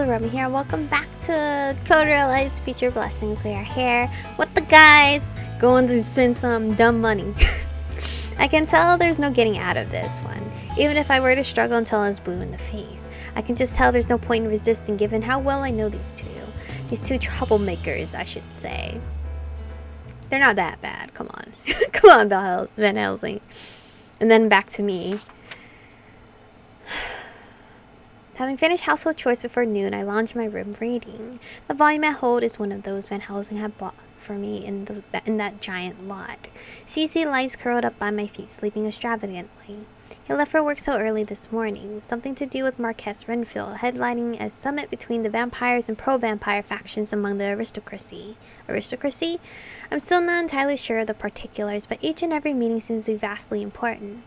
Aromie here, and welcome back to Code Realized Future Blessings. We are here with the guys going to spend some dumb money. I can tell there's no getting out of this one. Even if I were to struggle until I was blue in the face, I can just tell there's no point in resisting given how well I know these two. These two troublemakers, I should say. They're not that bad, come on. Come on, Van Helsing. And then back to me. Having finished household chores before noon, I lounged in my room reading. The volume I hold is one of those Van Helsing had bought for me in that giant lot. Cece lies curled up by my feet, sleeping extravagantly. He left for work so early this morning, something to do with Marquess Renfield, headlining a summit between the vampires and pro-vampire factions among the aristocracy. Aristocracy? I'm still not entirely sure of the particulars, but each and every meeting seems to be vastly important.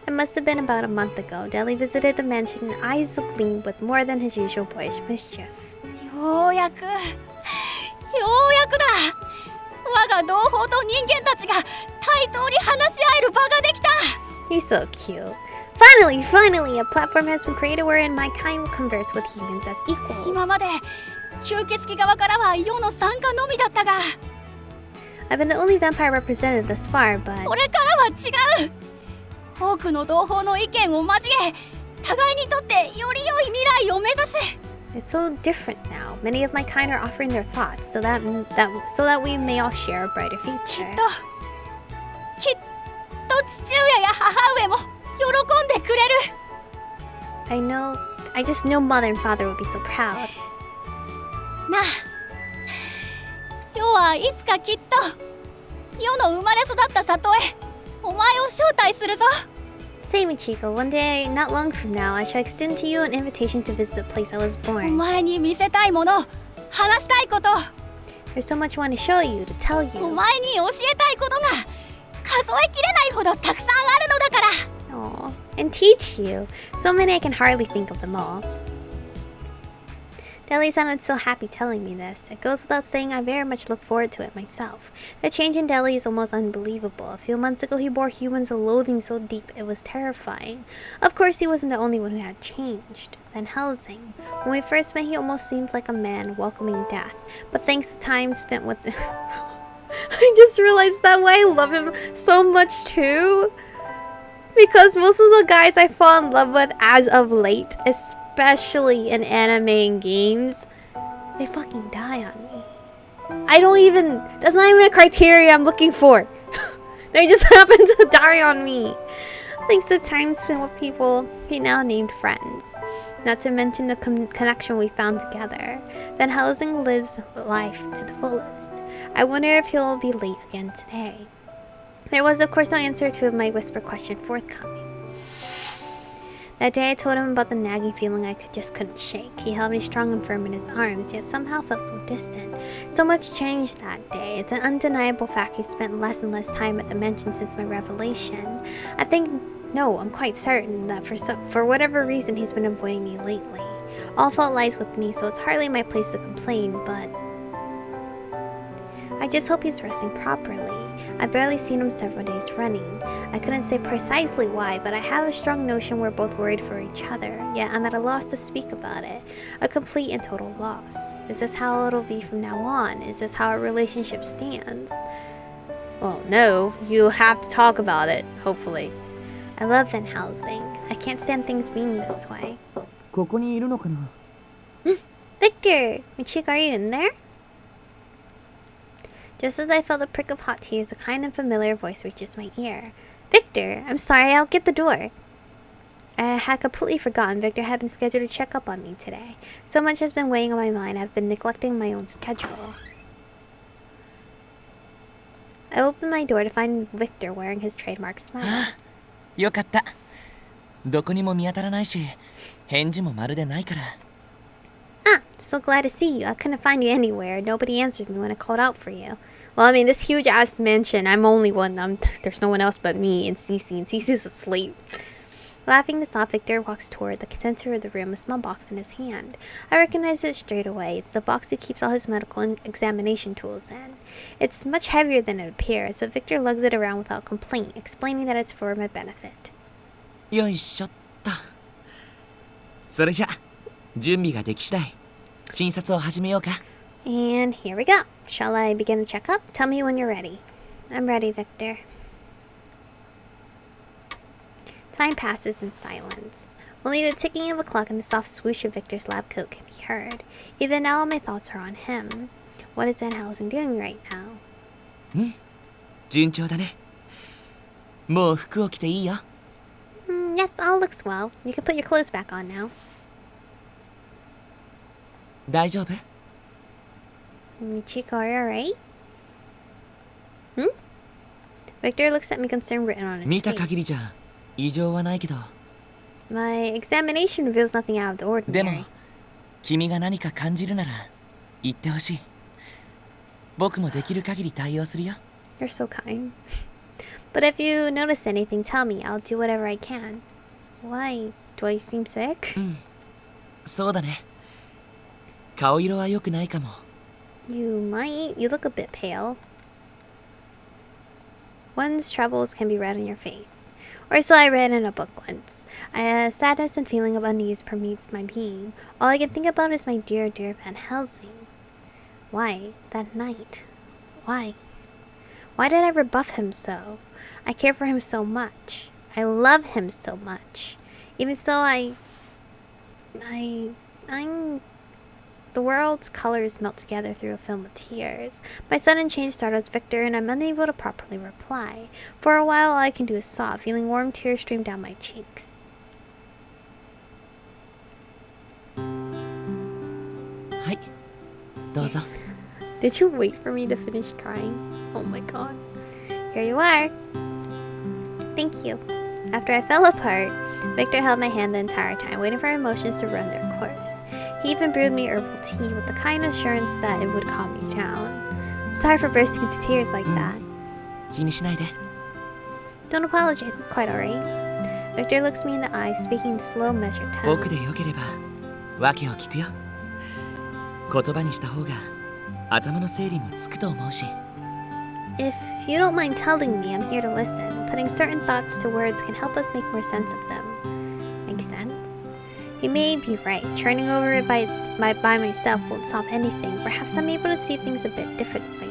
It must have been about a month ago. Deli visited the mansion, eyes agleam with more than his usual boyish mischief. ようやくだ。我が同胞と人間たちが対等に話し合える場ができた。 He's so cute. Finally, a platform has been created wherein my kind will converse with humans as equals. 今まで吸血鬼側からは世の参加のみだったが、 I've been the only vampire represented thus far, but これからは違う。多くの同胞の意見を交え、互いにとってより良い未来を目指す。 It's so different now. Many of my kind are offering their thoughts so that we may all share a brighter future. きっと父上や母上も喜んでくれる。 I just know mother and father would be so proud. なあ、世はいつかきっと世の生まれ育った里へお前を招待するぞ。 Say, Michiko, one day, not long from now, I shall extend to you an invitation to visit the place I was お born. 前に見せたいもの、話したいこと、 There's so much I want to show you, to tell お you. 前に教えたいことが数えきれないほどたくさんあるのだから。 Aw, and teach you. So many I can hardly think of them all. Deli sounded so happy telling me this. It goes without saying I very much look forward to it myself. The change in Deli is almost unbelievable. A few months ago he bore humans a loathing so deep it was terrifying. Of course he wasn't the only one who had changed. Van Helsing. When we first met he almost seemed like a man welcoming death. But thanks to time spent with I just realized that why I love him so much too. Because most of the guys I fall in love with as of late, especially in anime and games, they fucking die on me. That's not even a criteria I'm looking for. They just happen to die on me. Thanks to time spent with people he now named friends. Not to mention the connection we found together. Van Helsing lives life to the fullest. I wonder if he'll be late again today. There was of course no answer to my whisper question forthcoming. That day I told him about the nagging feeling I just couldn't shake. He held me strong and firm in his arms, yet somehow felt so distant. So much changed that day. It's an undeniable fact he spent less and less time at the mansion since my revelation. I'm quite certain that for whatever reason he's been avoiding me lately. All fault lies with me, so it's hardly my place to complain, but I just hope he's resting properly. I've barely seen him several days running. I couldn't say precisely why, but I have a strong notion we're both worried for each other, yet I'm at a loss to speak about it. A complete and total loss. Is this how it'll be from now on? Is this how our relationship stands? Well, no. You have to talk about it, hopefully. I love Van Helsing. I can't stand things being this way. ここにいるのかな? Victor! Michiko, are you in there? Just as I felt the prick of hot tears, a kind and familiar voice reaches my ear. Victor! I'm sorry, I'll get the door. I had completely forgotten Victor had been scheduled to check up on me today. So much has been weighing on my mind, I've been neglecting my own schedule. I opened my door to find Victor wearing his trademark smile. よかった。どこにも見当たらないし、返事もまるでないから。 So glad to see you. I couldn't find you anywhere. Nobody answered me when I called out for you. Well, I mean, this huge-ass mansion, I'm only one. There's no one else but me and Cece's asleep. Laughing this off, Victor walks toward the center of the room, a small box in his hand. I recognize it straight away. It's the box he keeps all his medical examination tools in. It's much heavier than it appears, but Victor lugs it around without complaint, explaining that it's for my benefit. よいしょっと。それじゃ準備ができ次第診察を始めようか。 And here we go. Shall I begin the checkup? Tell me when you're ready. I'm ready, Victor. Time passes in silence. Only the ticking of a clock and the soft swoosh of Victor's lab coat can be heard. Even now, my thoughts are on him. What is Van Helsing doing right now? 順調だね。もう服を着ていいよ。 Yes, all looks well. You can put your clothes back on now. 大丈夫？ Michiko, are you alright? Victor looks at me, concern written on his 見た face. 限りじゃ異常はないけど。 My examination reveals nothing out of the でも ordinary. 君が何か感じるなら言ってほしい。僕もできる限り対応するよ。 You're so kind. But if you notice anything, tell me. I'll do whatever I can. Why? Do I seem sick? そうだね。顔色は良くないかも。 You might. You look a bit pale. One's troubles can be read in your face. Or so I read in a book once. A sadness and feeling of unease permeates my being. All I can think about is my dear, dear Van Helsing. Why? That night. Why? Why did I rebuff him so? I care for him so much. I love him so much. Even so, the world's colors melt together through a film of tears. My sudden change startles Victor, and I'm unable to properly reply. For a while, all I can do is sob, feeling warm tears stream down my cheeks. はい、どうぞ。 Did you wait for me to finish crying? Oh my god. Here you are. Thank you. After I fell apart, Victor held my hand the entire time, waiting for emotions to run their course. He even brewed me herbal tea with the kind assurance that it would calm me down. I'm sorry for bursting into tears like that. 気にしないで。 Don't apologize, it's quite alright. Victor looks me in the eye, speaking in slow, measured 僕で tones. よければ訳を聞くよ。言葉にした方が頭の整理もつくと思うし。 If you don't mind telling me, I'm here to listen. Putting certain thoughts to words can help us make more sense of them. Make sense? He may be right. Churning over it by myself won't solve anything. Perhaps I'm able to see things a bit differently.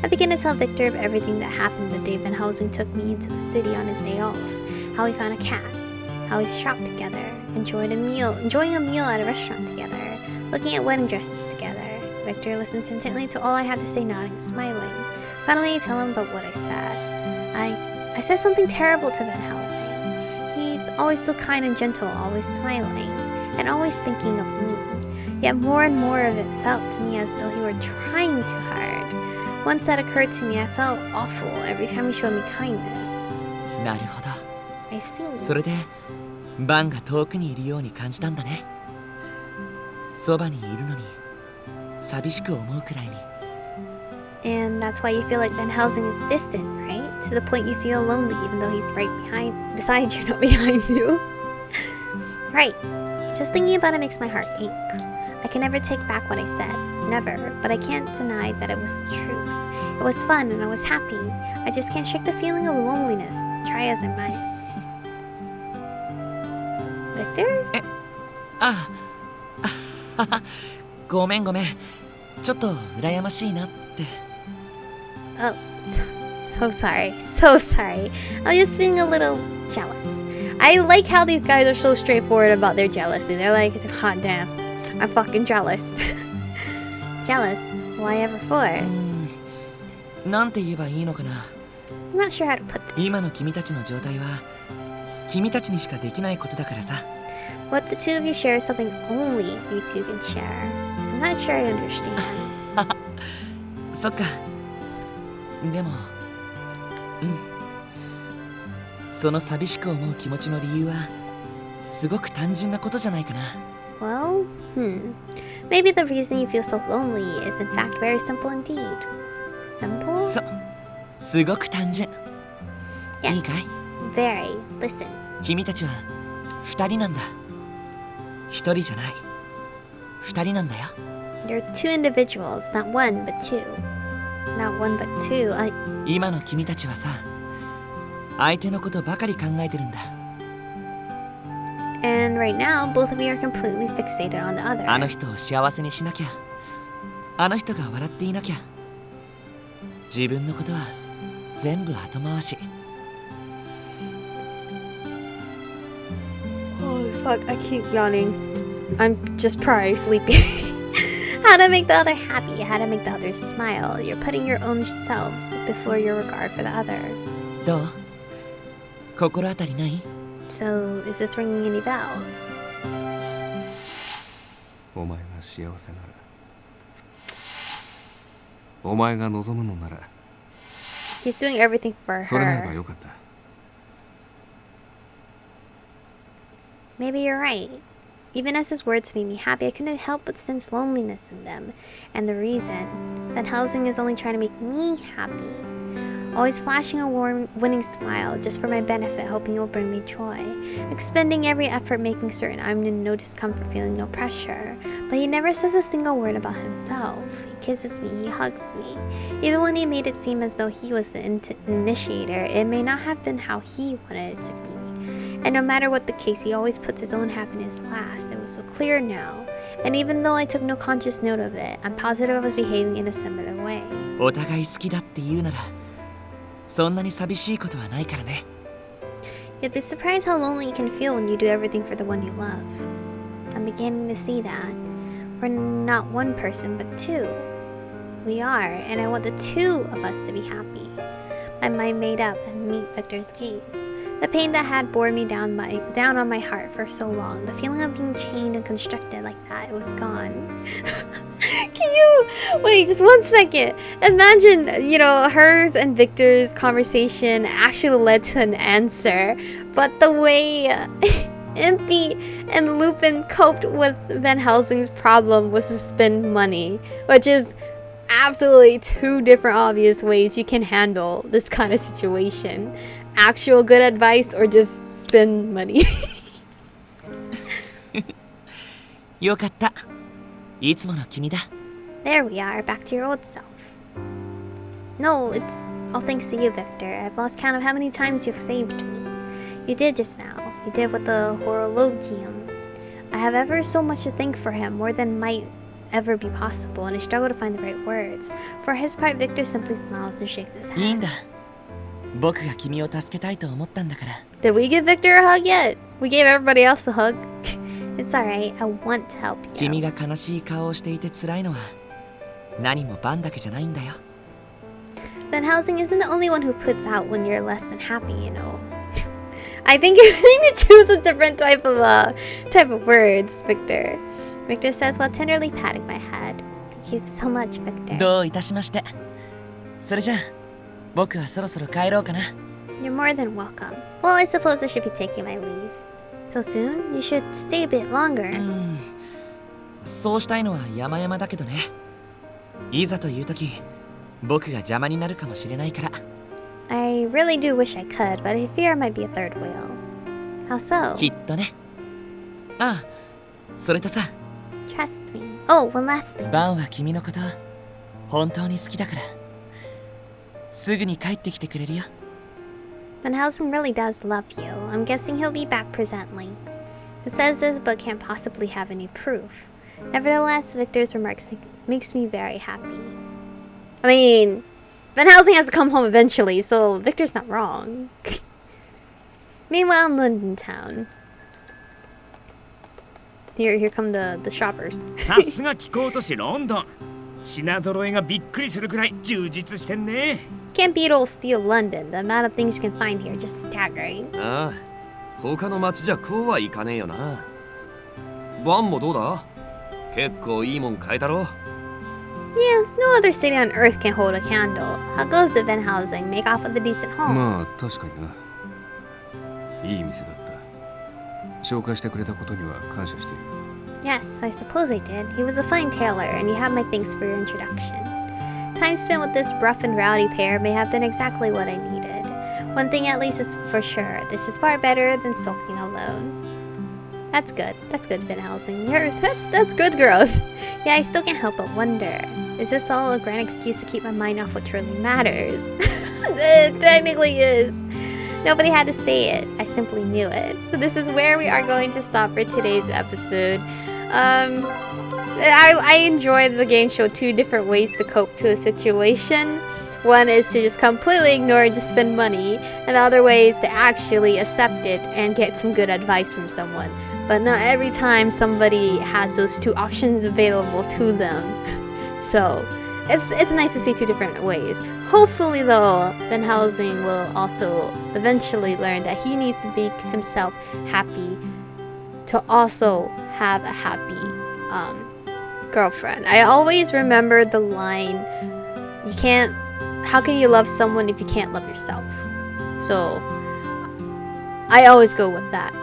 I begin to tell Victor of everything that happened the day Van Helsing took me into the city on his day off. How we found a cat. How we shopped together. Enjoying a meal at a restaurant together. Looking at wedding dresses together. Victor listens intently to all I had to say, nodding and smiling. Finally, I tell him about what I said. I said something terrible to Van Helsing. He's always so kind and gentle, always smiling, and always thinking of me. Yet more and more of it felt to me as though he were trying too hard. Once that occurred to me, I felt awful every time he showed me kindness. なるほど。 I see. それでバンが遠くにいるように感じたんだね。そばにいるのに寂しく思うくらいに。 And that's why you feel like Van Helsing is distant, right? To the point you feel lonely even though he's right beside you, not behind you. Right. Just thinking about it makes my heart ache. I can never take back what I said. Never. But I can't deny that it was the truth. It was fun and I was happy. I just can't shake the feeling of loneliness. Try as I might. Victor? ああ、ごめん。ちょっと羨ましいなって。 Oh, so sorry. So sorry. I was just being a little jealous. I like how these guys are so straightforward about their jealousy. They're like, hot damn, I'm fucking jealous. Jealous? Why ever for? なんて言えばいいのかな。 I'm not sure how to put this. 今の君たちの状態は君たちにしかできないことだからさ。 What the two of you share is something only you two can share. I'm not sure I understand. そっか。でも、その寂しく思う気持ちの理由はすごく単純なことじゃないかな。 Well, maybe the reason you feel so lonely is in fact very simple indeed. Simple? すごく単純。 Yes. いいかい？ Very. Listen. 君たちは2人なんだ。1人じゃない。2人なんだよ。 You're two individuals, not one but two. Not one but two. 今の君たちはさ、相手のことばかり考えてるんだ。And right now, both of you are completely fixated on the other. あの人を幸せにしなきゃ、あの人が笑っていなきゃ、自分のことは全部後回し。 Oh fuck, I keep yawning. I'm just probably sleepy. How to make the other happy, how to make the other smile. You're putting your own selves before your regard for the other. どう？心当たりない？ So, is this ringing any bells? お前が幸せなら、お前が望むのなら、 He's doing everything for それならば her. よかった。 Maybe you're right. Even as his words made me happy, I couldn't help but sense loneliness in them. And the reason that Helsing is only trying to make me happy. Always flashing a warm, winning smile just for my benefit, hoping it will bring me joy. Expending every effort, making certain I'm in no discomfort, feeling no pressure. But he never says a single word about himself. He kisses me, he hugs me. Even when he made it seem as though he was the initiator, it may not have been how he wanted it to be. And no matter what the case, he always puts his own happiness last. It was so clear now. And even though I took no conscious note of it, I'm positive I was behaving in a similar way. お互い好きだって言うなら、そんなに寂しいことはないからね。 You'd be surprised how lonely you can feel when you do everything for the one you love. I'm beginning to see that. We're not one person, but two. We are, and I want the two of us to be happy. My mind made up and meet Victor's gaze. The pain that had bore me down on my heart for so long, the feeling of being chained and constricted like that, it was gone. Can you wait just 1 second? Imagine, hers and Victor's conversation actually led to an answer, but the way Impy and Lupin coped with Van Helsing's problem was to spend money, which is absolutely two different obvious ways you can handle this kind of situation. Actual good advice or just spend money. よかった。いつもの君だ。 There we are, back to your old self. No, it's all thanks to you, Victor. I've lost count of how many times you've saved me. You did just now. You did with the horologium. I have ever so much to thank for him, more than might ever be possible, and I struggle to find the right words. For his part, Victor simply smiles and shakes his いいん head. だ。僕が君を助けたいと思ったんだから。 Did we give Victor a hug yet? We gave everybody else a hug. It's alright, I want to help 君 you. が悲しい顔をしていて辛いのは何もバンだけじゃないんだよ。 Then Helsing isn't the only one who puts out when you're less than happy, I think you need to choose a different type of words, Victor. Victor says while tenderly patting my head. Thank you so much, Victor. どういたしまして。それじゃあ僕はそろそろ帰ろうかな。 You're more than welcome. Well, I suppose I should be taking my leave. So soon? You should stay a bit longer. そうしたいのは山々だけどね。いざという時、僕が邪魔になるかもしれないから。 I really do wish I could, but I fear I might be a third wheel. How so? きっとね。ああ、それとさ、 Trust me. Oh, one last thing. バンは君のこと本当に好きだから。すぐに帰ってきてくれるよ。 Van Helsing really does love you. I'm guessing he'll be back presently. It says this but can't possibly have any proof. Nevertheless, Victor's remarks makes me very happy. I mean, Van Helsing has to come home eventually, so Victor's not wrong. Meanwhile, in London town. Here come the shoppers. さすが気候都市ロンドン。品揃えがびっくりするくらい充実してんね。 Can't beat old steel London. The amount of things you can find here is just staggering. ああ、他の町じゃこうはいかねえよな。バンもどうだ？結構いいもん買えたろ。 Yeah, no other city on earth can hold a candle. How goes it, Van Helsing? Make off with a decent home. まあ確かにな。いい店だった。紹介してくれたことには感謝している。 Yes, I suppose I did. He was a fine tailor, and you have my thanks for your introduction. Time spent with this rough and rowdy pair may have been exactly what I needed. One thing at least is for sure, this is far better than sulking alone. That's good. That's good, Van Helsing. That's good growth. Yeah, I still can't help but wonder. Is this all a grand excuse to keep my mind off what truly matters? It technically is. Nobody had to say it. I simply knew it. So this is where we are going to stop for today's episode. I enjoyed the game show 2 different ways to cope to a situation. One is to just completely ignore and just spend money, and the other way is to actually accept it and get some good advice from someone. But not every time somebody has those 2 options available to them. So it's nice to see 2 different ways. Hopefully though, then Helsing will also eventually learn that he needs to make himself happy to also have a happy girlfriend. I always remember the line, how can you love someone if you can't love yourself? So I always go with that.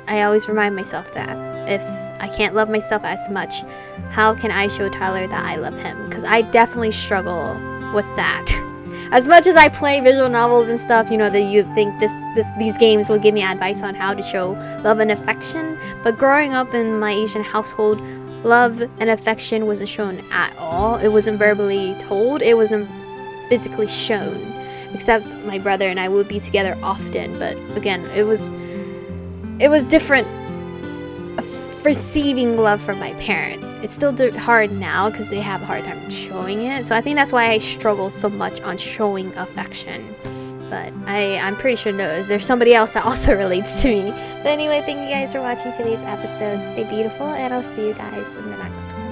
I always remind myself that if I can't love myself as much, how can I show Tyler that I love him? Because I definitely struggle with that. As much as I play visual novels and stuff, you know, that you think these games will give me advice on how to show love and affection, but growing up in my Asian household, love and affection wasn't shown at all. It wasn't verbally told. It wasn't physically shown. Except my brother and I would be together often, but again, it was different receiving love from my parents. It's still hard now because they have a hard time showing it. So I think that's why I struggle so much on showing affection. But I'm pretty sure there's somebody else that also relates to me. But anyway, thank you guys for watching today's episode. Stay beautiful, and I'll see you guys in the next one.